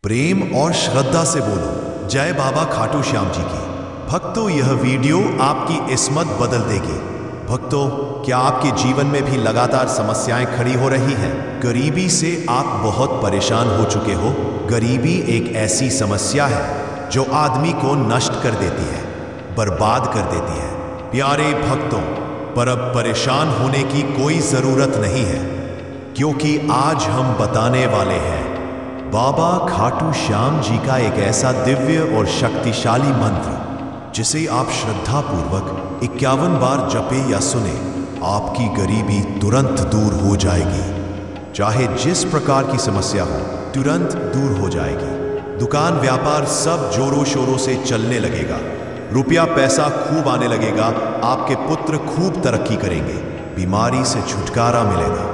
प्रेम और श्रद्धा से बोलो जय बाबा खाटू श्याम जी की। भक्तों, यह वीडियो आपकी किस्मत बदल देगी। भक्तों, क्या आपके जीवन में भी लगातार समस्याएं खड़ी हो रही हैं? गरीबी से आप बहुत परेशान हो चुके हो। गरीबी एक ऐसी समस्या है जो आदमी को नष्ट कर देती है, बर्बाद कर देती है। प्यारे भक्तों, पर अब परेशान होने की कोई जरूरत नहीं है, क्योंकि आज हम बताने वाले हैं बाबा खाटू श्याम जी का एक ऐसा दिव्य और शक्तिशाली मंत्र जिसे आप श्रद्धापूर्वक 51 बार जपे या सुने, आपकी गरीबी तुरंत दूर हो जाएगी। चाहे जिस प्रकार की समस्या हो, तुरंत दूर हो जाएगी। दुकान व्यापार सब जोरों शोरों से चलने लगेगा, रुपया पैसा खूब आने लगेगा, आपके पुत्र खूब तरक्की करेंगे, बीमारी से छुटकारा मिलेगा,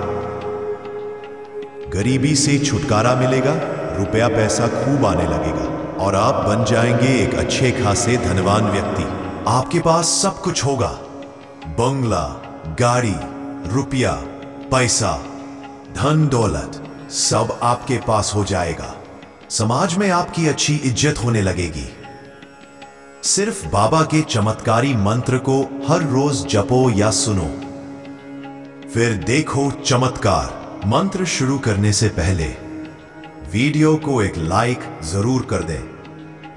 गरीबी से छुटकारा मिलेगा, रुपया पैसा खूब आने लगेगा और आप बन जाएंगे एक अच्छे खासे धनवान व्यक्ति। आपके पास सब कुछ होगा, बंगला, गाड़ी, रुपया, पैसा, धन दौलत सब आपके पास हो जाएगा। समाज में आपकी अच्छी इज्जत होने लगेगी। सिर्फ बाबा के चमत्कारी मंत्र को हर रोज जपो या सुनो, फिर देखो चमत्कार। मंत्र शुरू करने से पहले वीडियो को एक लाइक जरूर कर दें,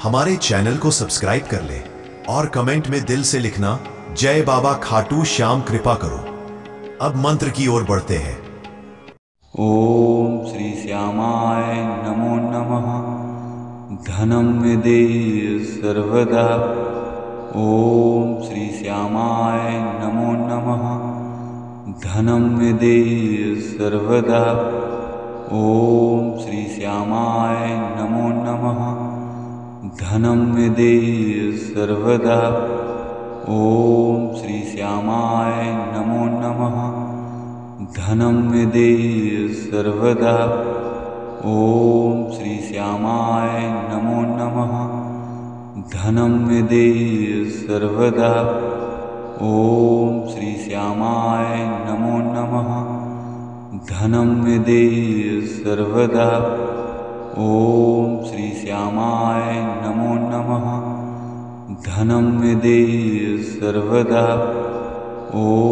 हमारे चैनल को सब्सक्राइब कर लें और कमेंट में दिल से लिखना जय बाबा खाटू श्याम कृपा करो। अब मंत्र की ओर बढ़ते हैं। ओम श्री श्यामाय नमो नमः। धनं विदेहि सर्वदा। ओम श्री श्यामाय नमो नमः। धनं विदेहि सर्वदा। ओम श्री श्यामाय नमो नमः। धनं विदेहि सर्वदा। ओम श्री श्यामाय नमो नमः। धनं विदेहि सर्वदा। ओम श्री श्यामाय नमो नमः। धनं विदेहि सर्वदा। ओम श्री श्यामाय नमो नमः। धनं विदेहि सर्वदा। ओम श्री श्यामाय नमो नमः। धनं विदेहि सर्वदा।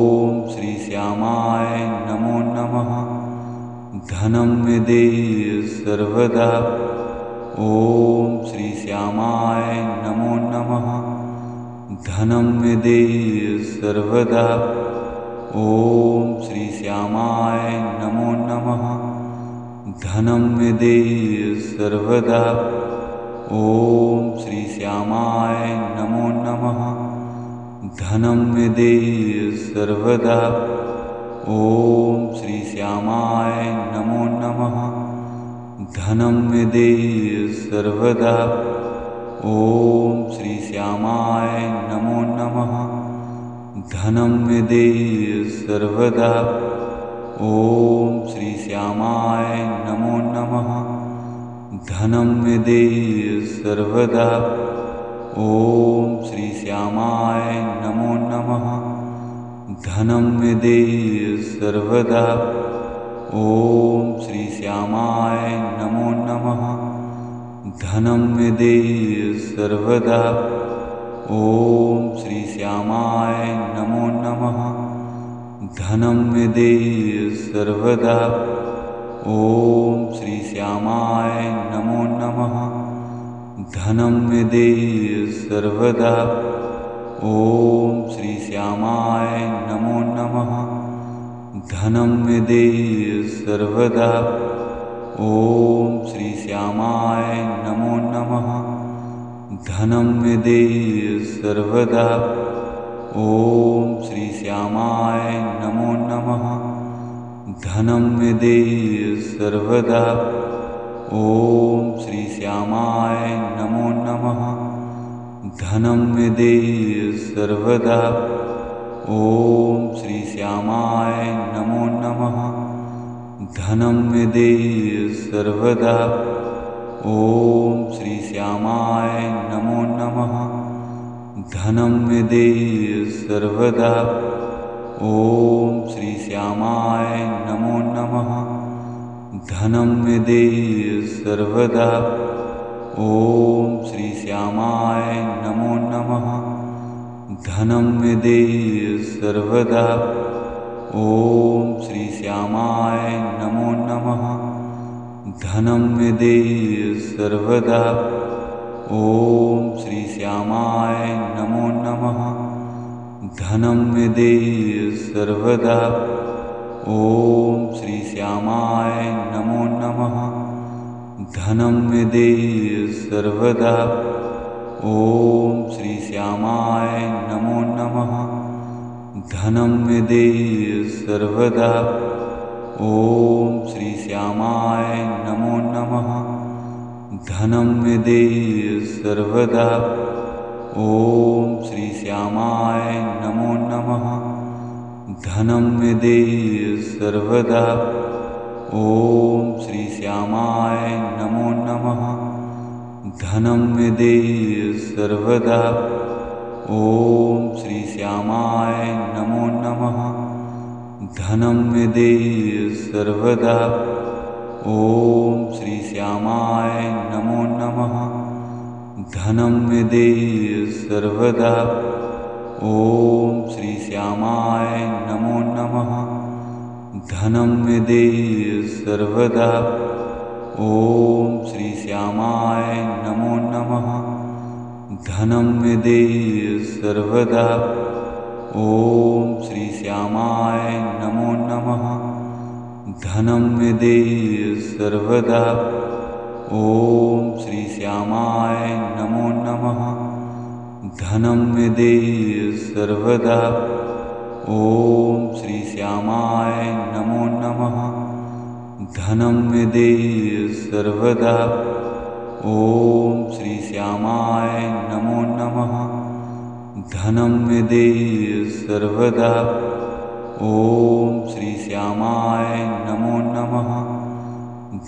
ओम श्री श्यामाय नमो नमः। धनं विदेहि सर्वदा। ओम श्री श्यामाय नमो नमः। धनं विदेहि सर्वदा। ओम श्री श्यामाय नमो नमः। धनं विदेहि सर्वदा। ओम श्री श्यामाय नमो नमः। धनं विदेहि सर्वदा। ओम श्री श्यामाय नमो नमः। धनं विदेहि सर्वदा। ओम श्री श्यामाय नमो नमः। धनं विदेहि सर्वदा। ओम श्री श्यामाय नमो नमः। धनं विदेहि सर्वदा। ओम श्री श्यामाय नमो नमः। धनं विदेहि सर्वदा। ओम श्री श्यामाय नमो नमः। धनं विदेहि सर्वदा। ओम श्री श्यामाय नमो नमः। धनं विदेहि सर्वदा। ओम श्री श्यामाय नमो नमः। धनं विदेहि सर्वदा। ओम श्री श्यामाय नमो नमः। धनं विदेहि सर्वदा। ओम श्री श्यामाय नमो नमः। धनं विदेहि सर्वदा। ओम श्री श्यामाय नमो नमः। धनं विदेहि सर्वदा। ओम श्री श्यामाय नमो नमः। धनं विदेहि सर्वदा। ओम श्री श्यामाय नमो नमः। धनं विदेहि सर्वदा। ओम श्री श्यामाय नमो नमः। धनं विदेहि सर्वदा। ओम श्री श्यामाय नमो नमः। धनं मे देहि सर्वदा। ॐ श्री श्यामाय नमो नमः। धनं मे देहि सर्वदा। ॐ श्री श्यामाय नमो नमः। धनं मे देहि सर्वदा। ॐ श्री श्यामाय नमो नमः। धनं मे देहि सर्वदा। ॐ श्री श्यामाय नमो नमः। धनं मे देहि सर्वदा। ॐ श्री श्यामाय नमो नमः। धनं मे देहि सर्वदा। ॐ श्री श्यामाय नमो नमः। धनं मे देहि सर्वदा। ॐ श्री श्यामाय नमो नमः। धनं मे देहि सर्वदा। ॐ श्री श्यामाय नमो नमः। धनं मे देहि सर्वदा। ॐ श्री श्यामाय नमो नमः। धनं मे देहि सर्वदा। ॐ श्री श्यामाय नमो नमः। धनं मे देहि सर्वदा। ॐ श्री श्यामाय नमो नमः। धनं मे देहि सर्वदा। ॐ श्री श्यामाय नमो नमः। धनं मे देहि सर्वदा। ॐ श्री श्यामाय नमो नमः। धनं मे देहि सर्वदा। ॐ श्री श्यामाय नमो नमः। धनं मे देहि सर्वदा। ॐ श्री श्यामाय नमो नमः। धनं मे देहि सर्वदा। ॐ श्री श्यामाय नमो नमः। धनं मे देहि सर्वदा। ॐ श्री श्यामाय नमो नमः।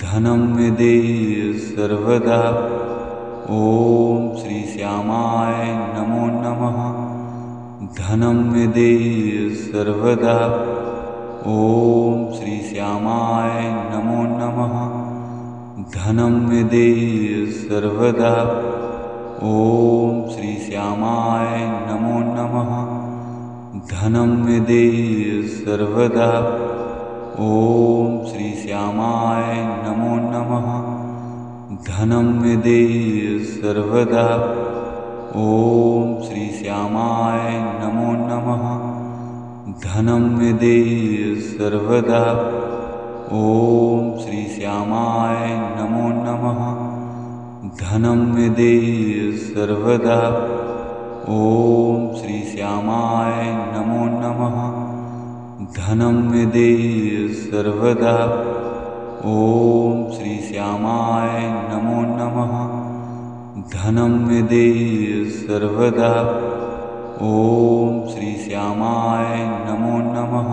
धनं मे देहि सर्वदा। ॐ श्री श्यामाय नमो नमः। धनं मे देहि सर्वदा। ॐ श्री श्यामाय नमो नमः। धनं मे देहि सर्वदा। ॐ श्री श्यामाय नमो नमः। धनं मे देहि सर्वदा। ॐ श्री श्यामाय नमो नमः। धनं मे देहि सर्वदा। ॐ श्री श्यामाय नमो नमः। धनं मे देहि सर्वदा। ॐ श्री श्यामाय नमो नमः। धनं मे देहि सर्वदा। ॐ श्री श्यामाय नमो नमः। धनं मे देहि सर्वदा। ॐ श्री श्यामाय नमो नमः। धनं मे देहि सर्वदा। ॐ श्री श्यामाय नमो नमः।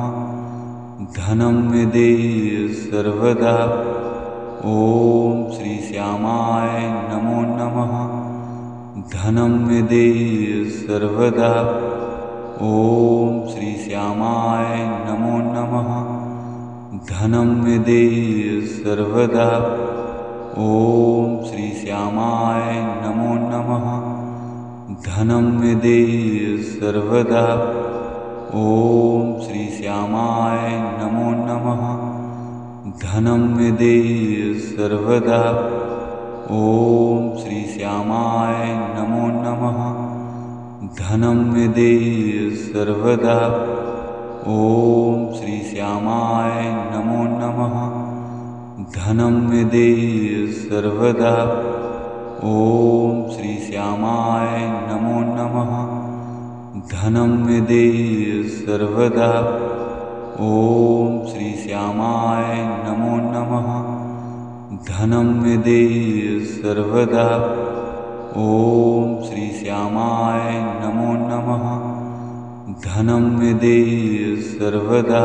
धनं मे देहि सर्वदा। ॐ श्री श्यामाय नमो नमः। धनं मे देहि सर्वदा। ॐ श्री श्यामाय नमो नमः। धनं मे देहि सर्वदा। ॐ श्री श्यामाय नमो नमः। धनं मे देहि सर्वदा। ॐ श्री श्यामाय नमो नमः। धनं मे देहि सर्वदा। ॐ श्री श्यामाय नमो नमः। धनं मे देहि सर्वदा। ॐ श्री श्यामाय नमो नमः। धनं मे देहि सर्वदा। ॐ श्री श्यामाय नमो नमः। धनं मे देहि सर्वदा। ॐ श्री श्यामाय नमो नमः। धनं मे देहि सर्वदा। ॐ श्री श्यामाय नमो नमः। धनं मे देहि सर्वदा।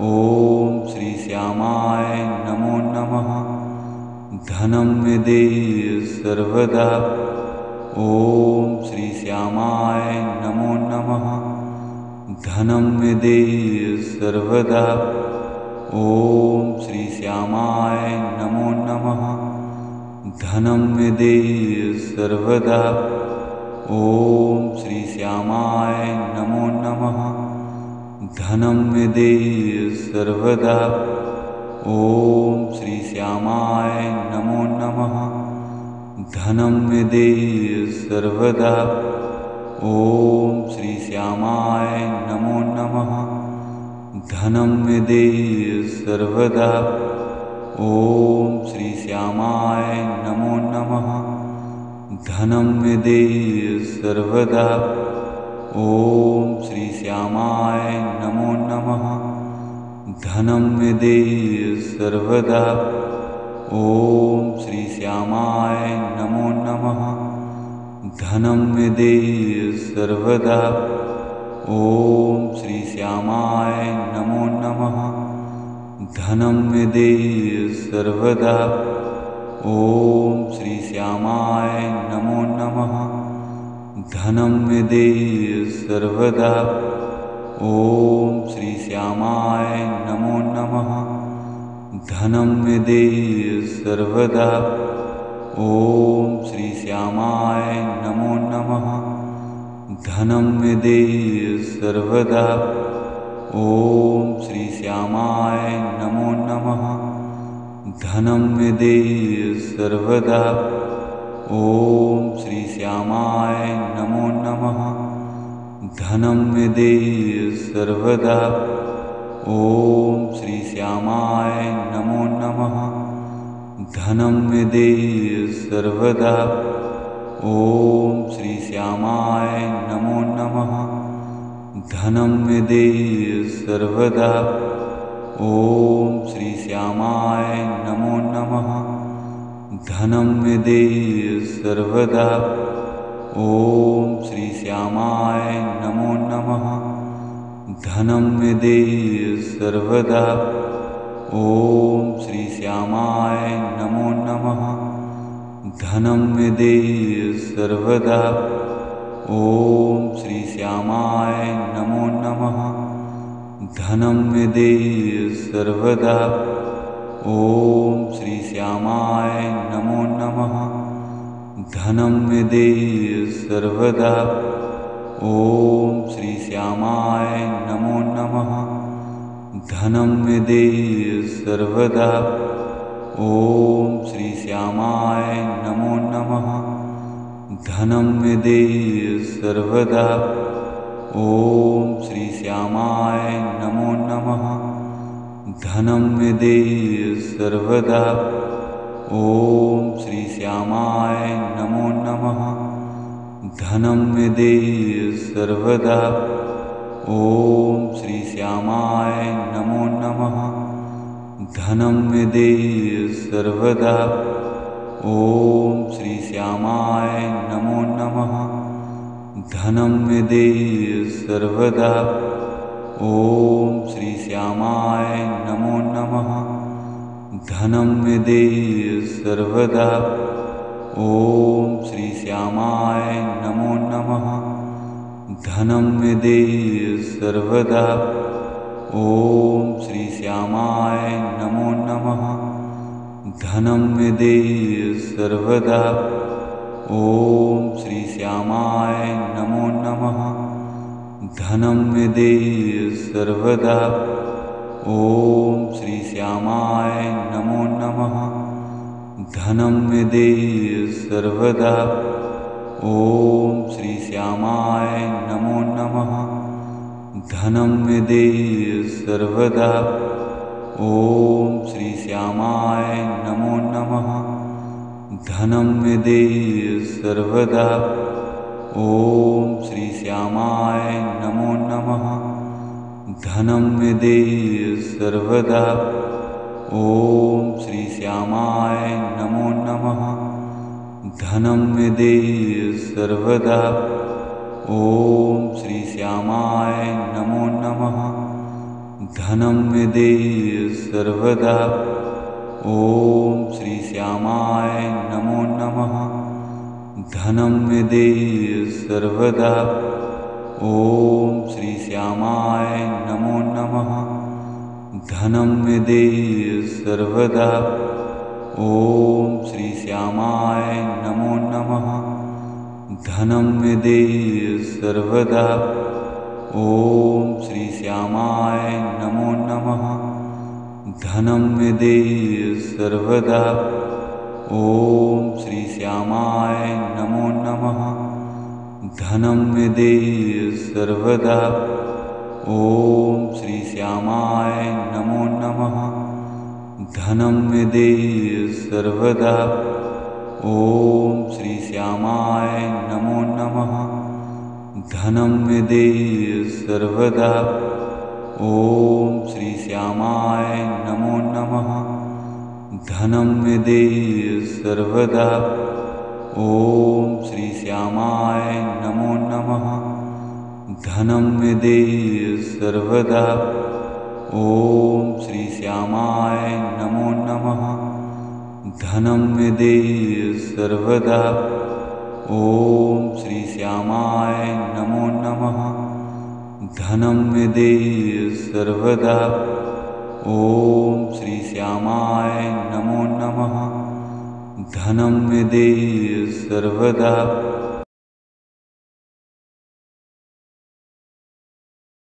ॐ श्री श्यामाय नमो नमः। धनं मे देहि सर्वदा। ॐ श्री श्यामाय नमो नमः। धनं मे देहि सर्वदा। ॐ श्री श्यामाय नमो नमः। धनं मे देहि सर्वदा। ॐ श्री श्यामाय नमो नमः। धनं मे देहि सर्वदा। ॐ श्री श्यामाय नमो नमः। धनं मे देहि सर्वदा। ॐ श्री श्यामाय नमो नमः। धनं मे देहि सर्वदा। ॐ श्री श्यामाय नमो नमः। धनं मे देहि सर्वदा। ॐ श्री श्यामाय नमो नमः। धनं मे देहि सर्वदा। ॐ श्री श्यामाय नमो नमः। धनं मे देहि सर्वदा। ॐ श्री श्यामाय नमो नमः। धनं मे देहि सर्वदा। ॐ श्री श्यामाय नमो नमः। धनं मे देहि सर्वदा। ॐ श्री श्यामाय नमो नमः। धनं मे देहि सर्वदा। ॐ श्री श्यामाय नमो नमः। धनं मे देहि सर्वदा। ॐ श्री श्यामाय नमो नमः। धनं मे देहि सर्वदा। ॐ श्री श्यामाय नमो नमः। धनं मे देहि सर्वदा। ॐ श्री श्यामाय नमो नमः। धनं मे देहि सर्वदा। ॐ श्री श्यामाय नमो नमः। धनं मे देहि सर्वदा। ॐ श्री श्यामाय नमो नमः। धनं मे देहि सर्वदा। ॐ श्री श्यामाय नमो नमः। धनं मे देहि सर्वदा। ॐ श्री श्यामाय नमो नमः। धनं मे देहि सर्वदा। ॐ श्री श्यामाय नमो नमः। धनं मे देहि सर्वदा। ॐ श्री श्यामाय नमो नमः। धनं मे देहि सर्वदा। ॐ श्री श्यामाय नमो नमः। धनं मे देहि सर्वदा। ॐ श्री श्यामाय नमो नमः। धनं मे देहि सर्वदा। ॐ श्री श्यामाय नमो नमः। धनं मे देहि सर्वदा। ॐ श्री श्यामाय नमो नमः। धनं मे देहि सर्वदा। ॐ श्री श्यामाय नमो नमः। धनं मे देहि सर्वदा। ॐ श्री श्यामाय नमो नमः। धनं मे देहि सर्वदा। ॐ श्री श्यामाय नमो नमः। धनं मे देहि सर्वदा। ॐ श्री श्यामाय नमो नमः। धनं मे देहि सर्वदा। ॐ श्री श्यामाय नमो नमः। धनं मे देहि सर्वदा। ॐ श्री श्यामाय नमो नमः। धनं मे देहि सर्वदा। ॐ श्री श्यामाय नमो नमः। धनं मे देहि सर्वदा। ॐ श्री श्यामाय नमो नमः। धनं मे देहि सर्वदा। ॐ श्री श्यामाय नमो नमः। धनं मे देहि सर्वदा। ॐ श्री श्यामाय नमो नमः। धनं मे देहि सर्वदा। ॐ श्री श्यामाय नमो नमः। धनं मे देहि सर्वदा। ॐ श्री श्यामाय नमो नमः। धनं मे देहि सर्वदा। ॐ श्री श्यामाय नमो नमः। धनं मे देहि सर्वदा। ॐ श्री श्यामाय नमो नमः। धनं मे देहि सर्वदा। ॐ श्री श्यामाय नमो नमः। धनं मे देहि सर्वदा। ॐ श्री श्यामाय नमो नमः। धनं मे देहि सर्वदा। ॐ श्री श्यामाय नमो नमः। धनं मे देहि सर्वदा। ॐ श्री श्यामाय नमो नमः। धनं मे देहि सर्वदा। ॐ श्री श्यामाय नमो नमः। धनं मे देहि सर्वदा। ॐ श्री श्यामाय नमो नमः। धनं मे देहि सर्वदा। ॐ श्री श्यामाय नमो नमः। धनं मे देहि सर्वदा। ॐ श्री श्यामाय नमो नमः। धनं मे देहि सर्वदा। ॐ श्री श्यामाय नमो नमः। धनं मे देहि सर्वदा। ॐ श्री श्यामाय नमो नमः। धनं मे देहि सर्वदा।